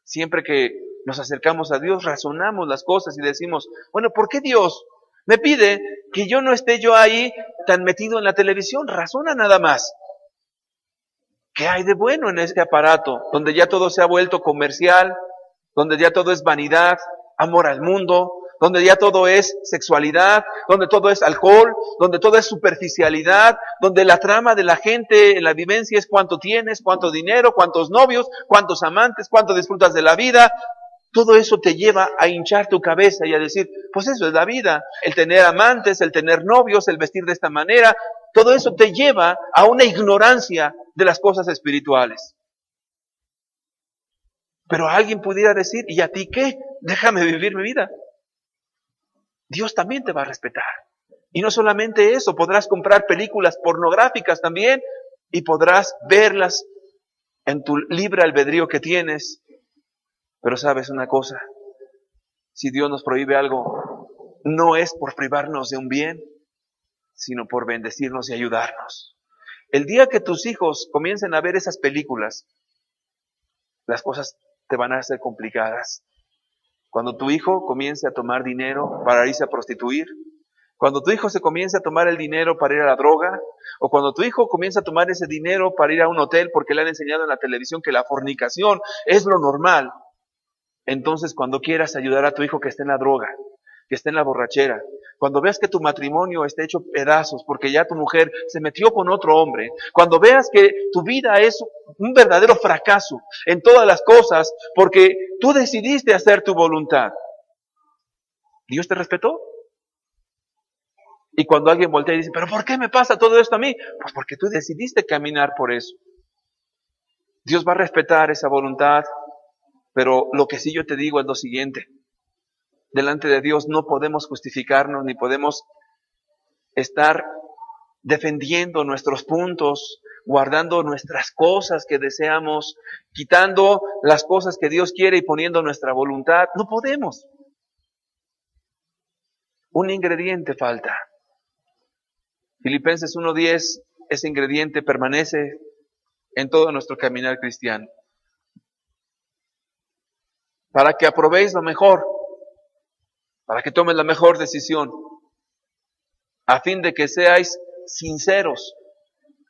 Siempre que nos acercamos a Dios, razonamos las cosas y decimos, bueno, ¿por qué Dios me pide que yo no esté yo ahí tan metido en la televisión? Razona nada más. ¿Qué hay de bueno en este aparato, donde ya todo se ha vuelto comercial, donde ya todo es vanidad, amor al mundo, donde ya todo es sexualidad, donde todo es alcohol, donde todo es superficialidad, donde la trama de la gente en la vivencia es cuánto tienes, cuánto dinero, cuántos novios, cuántos amantes, cuánto disfrutas de la vida? Todo eso te lleva a hinchar tu cabeza y a decir, pues eso es la vida, el tener amantes, el tener novios, el vestir de esta manera, todo eso te lleva a una ignorancia de las cosas espirituales. Pero alguien pudiera decir, ¿y a ti qué? Déjame vivir mi vida. Dios también te va a respetar. Y no solamente eso, podrás comprar películas pornográficas también y podrás verlas en tu libre albedrío que tienes. Pero sabes una cosa, si Dios nos prohíbe algo, no es por privarnos de un bien, sino por bendecirnos y ayudarnos. El día que tus hijos comiencen a ver esas películas, las cosas te van a ser complicadas. Cuando tu hijo comience a tomar dinero para irse a prostituir, cuando tu hijo se comience a tomar el dinero para ir a la droga, o cuando tu hijo comience a tomar ese dinero para ir a un hotel porque le han enseñado en la televisión que la fornicación es lo normal, entonces cuando quieras ayudar a tu hijo que esté en la droga, que esté en la borrachera, cuando veas que tu matrimonio está hecho pedazos porque ya tu mujer se metió con otro hombre, cuando veas que tu vida es un verdadero fracaso en todas las cosas porque tú decidiste hacer tu voluntad, ¿Dios te respetó? Y cuando alguien voltea y dice, ¿pero por qué me pasa todo esto a mí? Pues porque tú decidiste caminar por eso. Dios va a respetar esa voluntad, pero lo que sí yo te digo es lo siguiente. Delante de Dios no podemos justificarnos ni podemos estar defendiendo nuestros puntos, guardando nuestras cosas que deseamos, quitando las cosas que Dios quiere y poniendo nuestra voluntad. No podemos. Un ingrediente falta. Filipenses 1:10, ese ingrediente permanece en todo nuestro caminar cristiano. Para que aprobéis lo mejor, para que tomes la mejor decisión, a fin de que seáis sinceros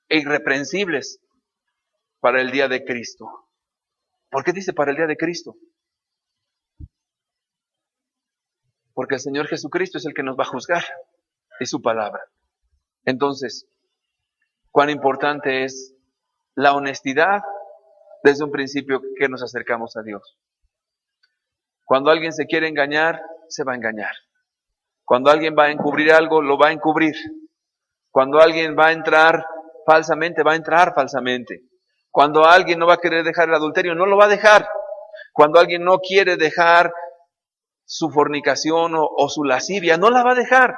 e irreprensibles para el día de Cristo. ¿Por qué dice para el día de Cristo? Porque el Señor Jesucristo es el que nos va a juzgar, es su palabra. Entonces, cuán importante es la honestidad desde un principio que nos acercamos a Dios. Cuando alguien se quiere engañar, se va a engañar. Cuando alguien va a encubrir algo, lo va a encubrir. Cuando alguien va a entrar falsamente, va a entrar falsamente. Cuando alguien no va a querer dejar el adulterio, no lo va a dejar. Cuando alguien no quiere dejar su fornicación o su lascivia, no la va a dejar.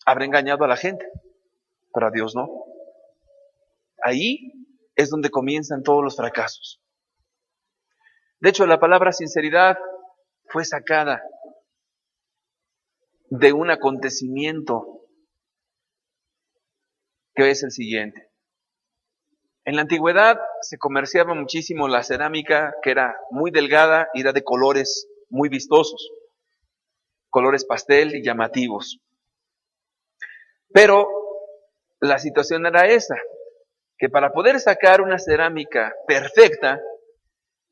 Habrá engañado a la gente, pero a Dios no. Ahí es donde comienzan todos los fracasos. De hecho, la palabra sinceridad fue sacada de un acontecimiento que es el siguiente. En la antigüedad se comerciaba muchísimo la cerámica, que era muy delgada y era de colores muy vistosos, colores pastel y llamativos. Pero la situación era esa, que para poder sacar una cerámica perfecta,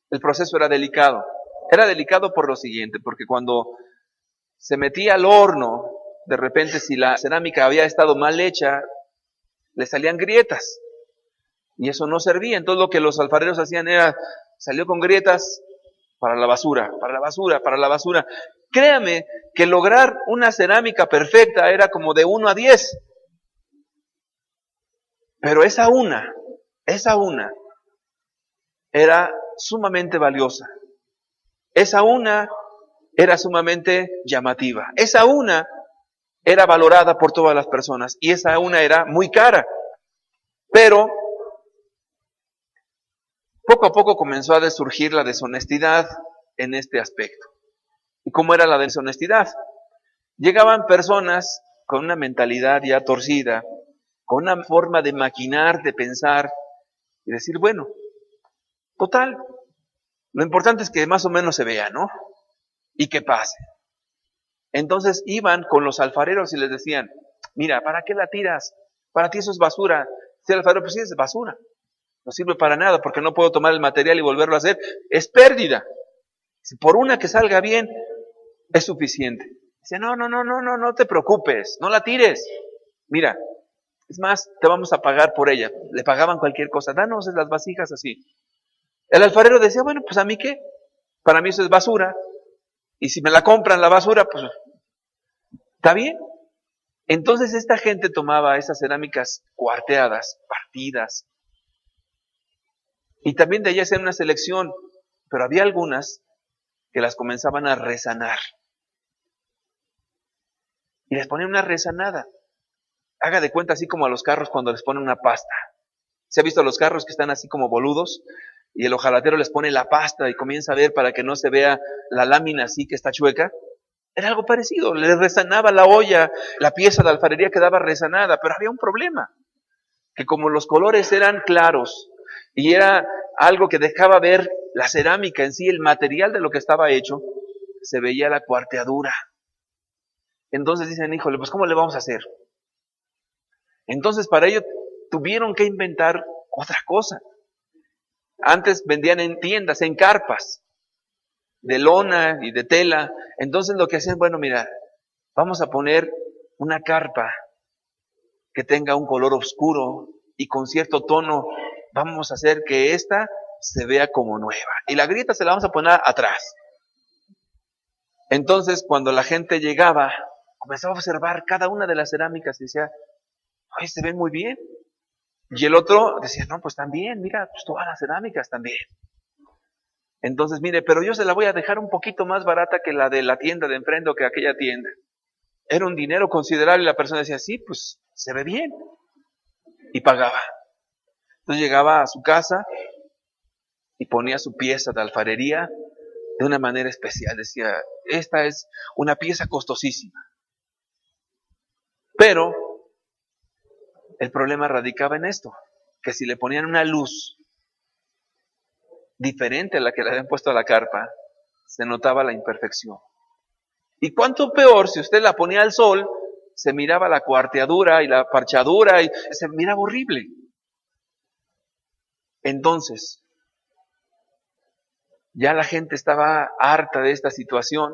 el proceso era delicado. Era delicado por lo siguiente, porque cuando se metía al horno, de repente si la cerámica había estado mal hecha, le salían grietas. Y eso no servía. Entonces lo que los alfareros hacían era, salió con grietas para la basura, para la basura, para la basura. Créame que lograr una cerámica perfecta era como de 1 a 10. Pero esa una era sumamente valiosa. Esa una era sumamente llamativa. Esa una era valorada por todas las personas. Y esa una era muy cara. Pero poco a poco comenzó a surgir la deshonestidad en este aspecto. ¿Y cómo era la deshonestidad? Llegaban personas con una mentalidad ya torcida, con una forma de maquinar, de pensar y decir, bueno, total, lo importante es que más o menos se vea, ¿no? Y que pase. Entonces iban con los alfareros y les decían, mira, ¿para qué la tiras? Para ti eso es basura. Si el alfarero, pues sí es basura. No sirve para nada porque no puedo tomar el material y volverlo a hacer. Es pérdida. Si por una que salga bien, es suficiente. Dice, no te preocupes, no la tires. Mira, es más, te vamos a pagar por ella. Le pagaban cualquier cosa. Danos las vasijas así. El alfarero decía, bueno, pues a mí qué. Para mí eso es basura. Y si me la compran la basura, pues está bien. Entonces esta gente tomaba esas cerámicas cuarteadas, partidas. Y también de ellas hacían una selección. Pero había algunas que las comenzaban a resanar. Y les ponían una resanada. Haga de cuenta así como a los carros cuando les ponen una pasta. ¿Se ha visto a los carros que están así como boludos? Y el hojalatero les pone la pasta y comienza a ver para que no se vea la lámina así que está chueca. Era algo parecido, le resanaba la olla, la pieza de alfarería quedaba resanada, pero había un problema. Que como los colores eran claros y era algo que dejaba ver la cerámica en sí, el material de lo que estaba hecho, se veía la cuarteadura. Entonces dicen, híjole, pues ¿cómo le vamos a hacer? Entonces para ello tuvieron que inventar otra cosa. Antes vendían en tiendas, en carpas, de lona y de tela. Entonces lo que hacían, bueno, mira, vamos a poner una carpa que tenga un color oscuro y con cierto tono, vamos a hacer que esta se vea como nueva. Y la grieta se la vamos a poner atrás. Entonces cuando la gente llegaba, comenzaba a observar cada una de las cerámicas y decía, ay, se ven muy bien. Y el otro decía, no, pues también, mira, pues todas las cerámicas también. Entonces, mire, pero yo se la voy a dejar un poquito más barata que la de la tienda de enfrente o que aquella tienda. Era un dinero considerable y la persona decía, sí, pues se ve bien. Y pagaba. Entonces llegaba a su casa y ponía su pieza de alfarería de una manera especial. Decía, esta es una pieza costosísima. Pero el problema radicaba en esto, que si le ponían una luz diferente a la que le habían puesto a la carpa, se notaba la imperfección. Y cuánto peor, si usted la ponía al sol, se miraba la cuarteadura y la parchadura y se miraba horrible. Entonces, ya la gente estaba harta de esta situación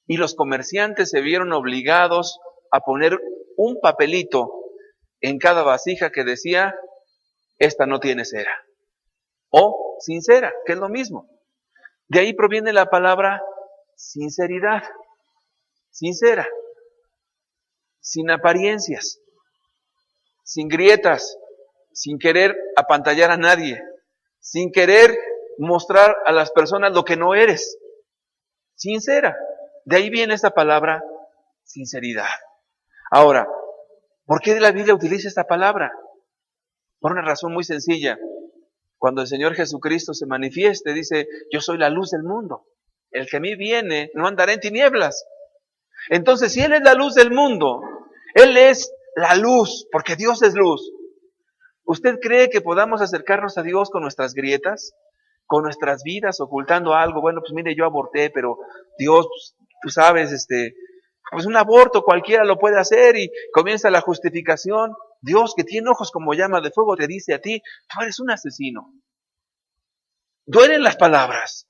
y los comerciantes se vieron obligados a poner un papelito en cada vasija que decía, esta no tiene cera. O sincera, que es lo mismo. De ahí proviene la palabra sinceridad, sincera, sin apariencias, sin grietas, sin querer apantallar a nadie, sin querer mostrar a las personas lo que no eres, sincera. De ahí viene esa palabra sinceridad. Ahora, ¿por qué la Biblia utiliza esta palabra? Por una razón muy sencilla. Cuando el Señor Jesucristo se manifieste, dice, yo soy la luz del mundo. El que a mí viene no andará en tinieblas. Entonces, si Él es la luz del mundo, Él es la luz, porque Dios es luz. ¿Usted cree que podamos acercarnos a Dios con nuestras grietas? Con nuestras vidas, ocultando algo? Bueno, pues mire, yo aborté, pero Dios, pues, tú sabes, pues un aborto cualquiera lo puede hacer y comienza la justificación. Dios, que tiene ojos como llama de fuego, te dice a ti, tú eres un asesino. Duelen las palabras.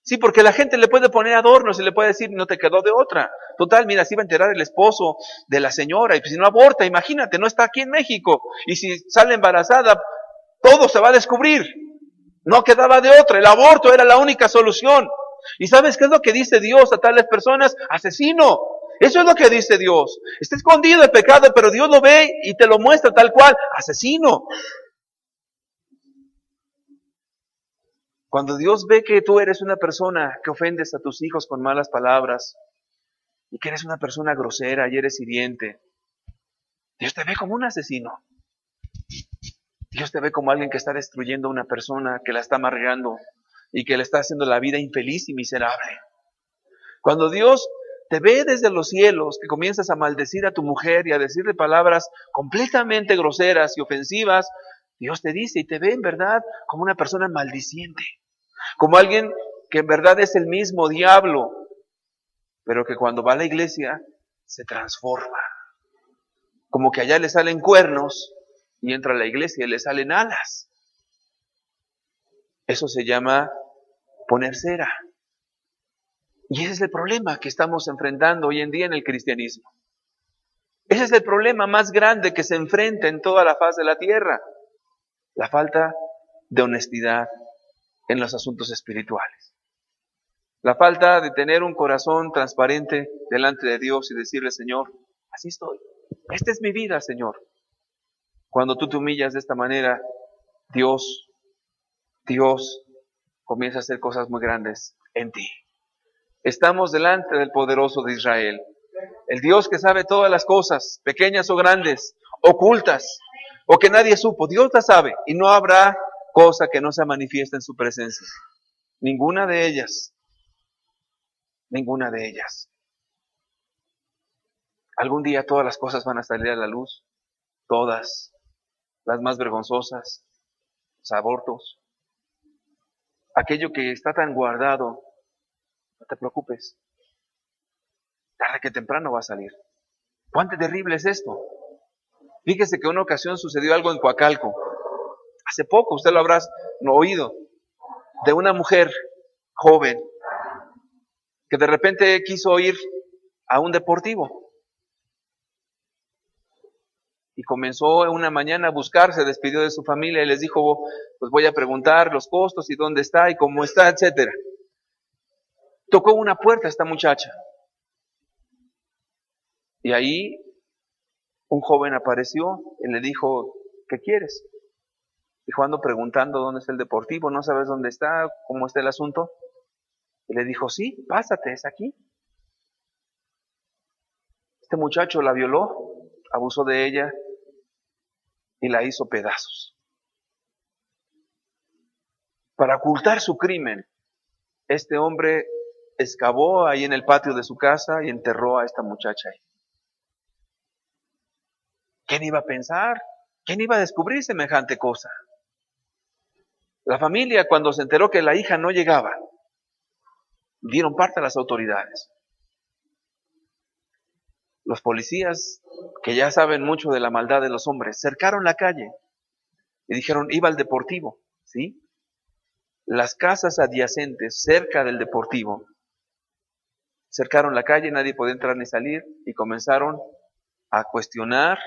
Sí, porque la gente le puede poner adornos y le puede decir, no te quedó de otra. Total, mira, se iba a enterar el esposo de la señora y pues si no aborta, imagínate, no está aquí en México. Y si sale embarazada, todo se va a descubrir. No quedaba de otra, el aborto era la única solución. ¿Y sabes qué es lo que dice Dios a tales personas? Asesino. Eso es lo que dice Dios. Está escondido el pecado, pero Dios lo ve y te lo muestra tal cual. Asesino. Cuando Dios ve que tú eres una persona que ofendes a tus hijos con malas palabras y que eres una persona grosera y eres hiriente, Dios te ve como un asesino. Dios te ve como alguien que está destruyendo a una persona, que la está amargando y que le está haciendo la vida infeliz y miserable. Cuando Dios te ve desde los cielos, que comienzas a maldecir a tu mujer y a decirle palabras completamente groseras y ofensivas, Dios te dice y te ve en verdad como una persona maldiciente, como alguien que en verdad es el mismo diablo, pero que cuando va a la iglesia se transforma. Como que allá le salen cuernos y entra a la iglesia y le salen alas. Eso se llama poner cera. Y ese es el problema que estamos enfrentando hoy en día en el cristianismo. Ese es el problema más grande que se enfrenta en toda la faz de la tierra. La falta de honestidad en los asuntos espirituales. La falta de tener un corazón transparente delante de Dios y decirle, Señor, así estoy. Esta es mi vida, Señor. Cuando tú te humillas de esta manera, Dios comienza a hacer cosas muy grandes en ti. Estamos delante del poderoso de Israel, el Dios que sabe todas las cosas, pequeñas o grandes, ocultas, o que nadie supo. Dios las sabe y no habrá cosa que no se manifieste en su presencia. Ninguna de ellas. Ninguna de ellas. Algún día todas las cosas van a salir a la luz, todas, las más vergonzosas, los abortos, aquello que está tan guardado. No te preocupes, tarde que temprano va a salir. ¿Cuán terrible es esto? Fíjese que una ocasión sucedió algo en Coacalco. Hace poco, usted lo habrá oído, de una mujer joven que de repente quiso ir a un deportivo. Y comenzó una mañana a buscar, se despidió de su familia y les dijo, pues voy a preguntar los costos y dónde está y cómo está, etcétera. Tocó una puerta esta muchacha. Y ahí un joven apareció y le dijo, ¿qué quieres? Dijo, ando preguntando dónde está el deportivo, ¿no sabes dónde está? ¿Cómo está el asunto? Y le dijo, sí, pásate, es aquí. Este muchacho la violó, abusó de ella y la hizo pedazos. Para ocultar su crimen, este hombre excavó ahí en el patio de su casa y enterró a esta muchacha ahí. ¿Quién iba a pensar? ¿Quién iba a descubrir semejante cosa? La familia, cuando se enteró que la hija no llegaba, dieron parte a las autoridades. Los policías, que ya saben mucho de la maldad de los hombres, cercaron la calle y dijeron, iba al deportivo, ¿sí? Las casas adyacentes cerca del deportivo cercaron la calle, nadie podía entrar ni salir y comenzaron a cuestionar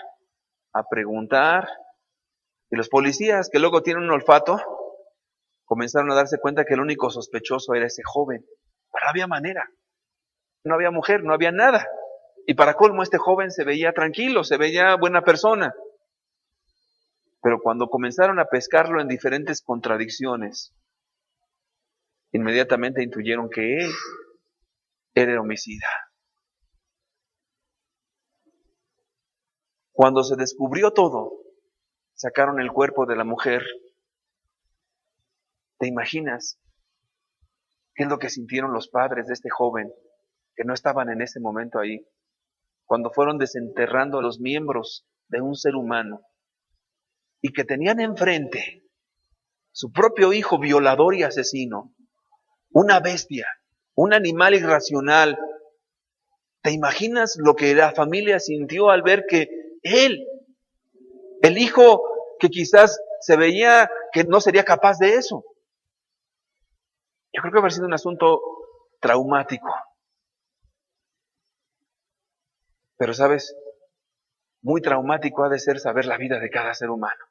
a preguntar. Y los policías, que luego tienen un olfato, comenzaron a darse cuenta que el único sospechoso era ese joven. Pero no había manera. No había mujer, no había nada. Y para colmo, este joven se veía tranquilo, se veía buena persona. Pero cuando comenzaron a pescarlo en diferentes contradicciones, inmediatamente intuyeron que él era homicida. Cuando se descubrió todo, sacaron el cuerpo de la mujer. ¿Te imaginas qué es lo que sintieron los padres de este joven que no estaban en ese momento ahí? Cuando fueron desenterrando a los miembros de un ser humano y que tenían enfrente su propio hijo violador y asesino, una bestia, un animal irracional. ¿Te imaginas lo que la familia sintió al ver que él, el hijo que quizás se veía que no sería capaz de eso? Yo creo que haber sido un asunto traumático. Pero sabes, muy traumático ha de ser saber la vida de cada ser humano.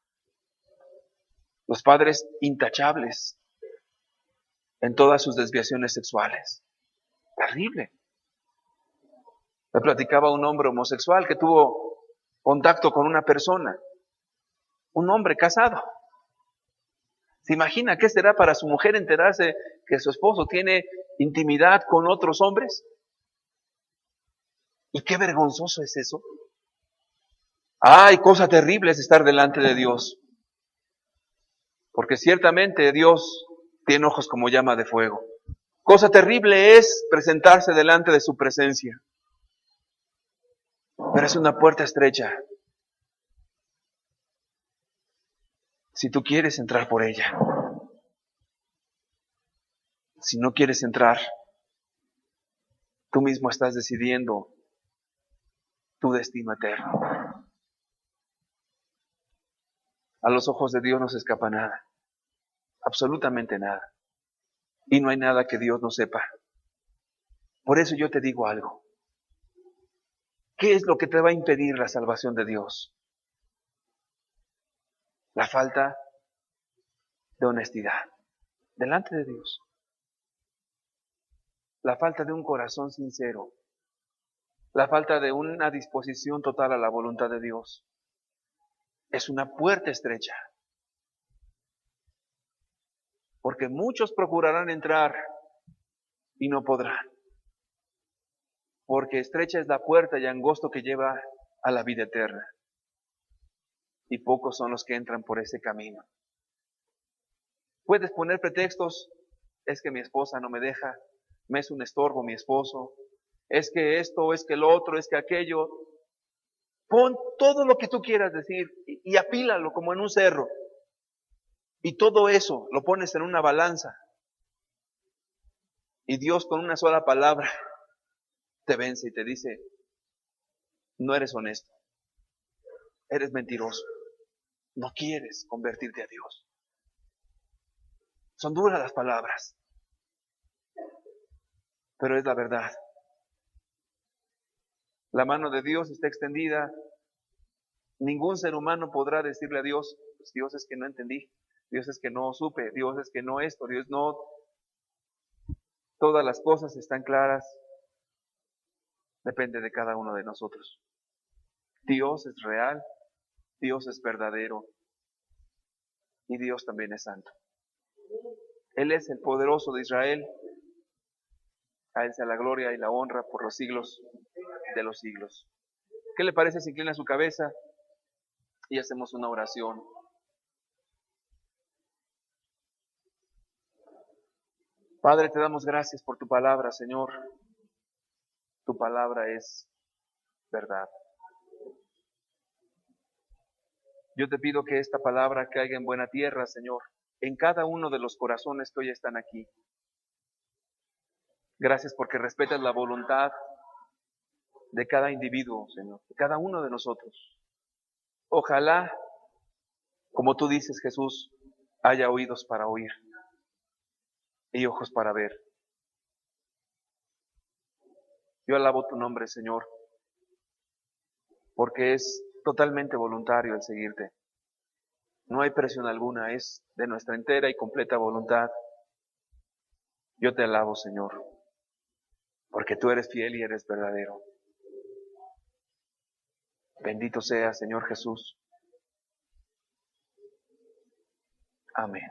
Los padres intachables en todas sus desviaciones sexuales. Terrible. Me platicaba un hombre homosexual que tuvo contacto con una persona, un hombre casado. ¿Se imagina qué será para su mujer enterarse que su esposo tiene intimidad con otros hombres? ¿Y qué vergonzoso es eso? Ay, cosa terrible es estar delante de Dios. Porque ciertamente Dios tiene ojos como llama de fuego. Cosa terrible es presentarse delante de su presencia. Pero es una puerta estrecha. Si tú quieres entrar por ella. Si no quieres entrar, tú mismo estás decidiendo tu destino eterno. A los ojos de Dios no se escapa nada. Absolutamente nada. Y no hay nada que Dios no sepa. Por eso yo te digo algo. ¿Qué es lo que te va a impedir la salvación de Dios? La falta de honestidad delante de Dios. La falta de un corazón sincero. La falta de una disposición total a la voluntad de Dios. Es una puerta estrecha. Porque muchos procurarán entrar y no podrán. Porque estrecha es la puerta y angosto que lleva a la vida eterna. Y pocos son los que entran por ese camino. Puedes poner pretextos, es que mi esposa no me deja, me es un estorbo mi esposo, es que esto, es que lo otro, es que aquello. Pon todo lo que tú quieras decir y apílalo como en un cerro. Y todo eso lo pones en una balanza. Y Dios con una sola palabra te vence y te dice, no eres honesto, eres mentiroso, no quieres convertirte a Dios. Son duras las palabras, pero es la verdad. La mano de Dios está extendida. Ningún ser humano podrá decirle a Dios, pues Dios es que no entendí, Dios es que no supe, Dios es que no esto, Dios no. Todas las cosas están claras, depende de cada uno de nosotros. Dios es real, Dios es verdadero y Dios también es santo. Él es el poderoso de Israel, a Él sea la gloria y la honra por los siglos de los siglos. ¿Qué le parece si inclina su cabeza y hacemos una oración? Padre, te damos gracias por tu palabra, Señor. Tu palabra es verdad. Yo te pido que esta palabra caiga en buena tierra, Señor, en cada uno de los corazones que hoy están aquí. Gracias porque respetas la voluntad de cada individuo, Señor, de cada uno de nosotros. Ojalá, como tú dices, Jesús, haya oídos para oír y ojos para ver. Yo alabo tu nombre, Señor, porque es totalmente voluntario el seguirte. No hay presión alguna, es de nuestra entera y completa voluntad. Yo te alabo, Señor, porque tú eres fiel y eres verdadero. Bendito sea, Señor Jesús. Amén.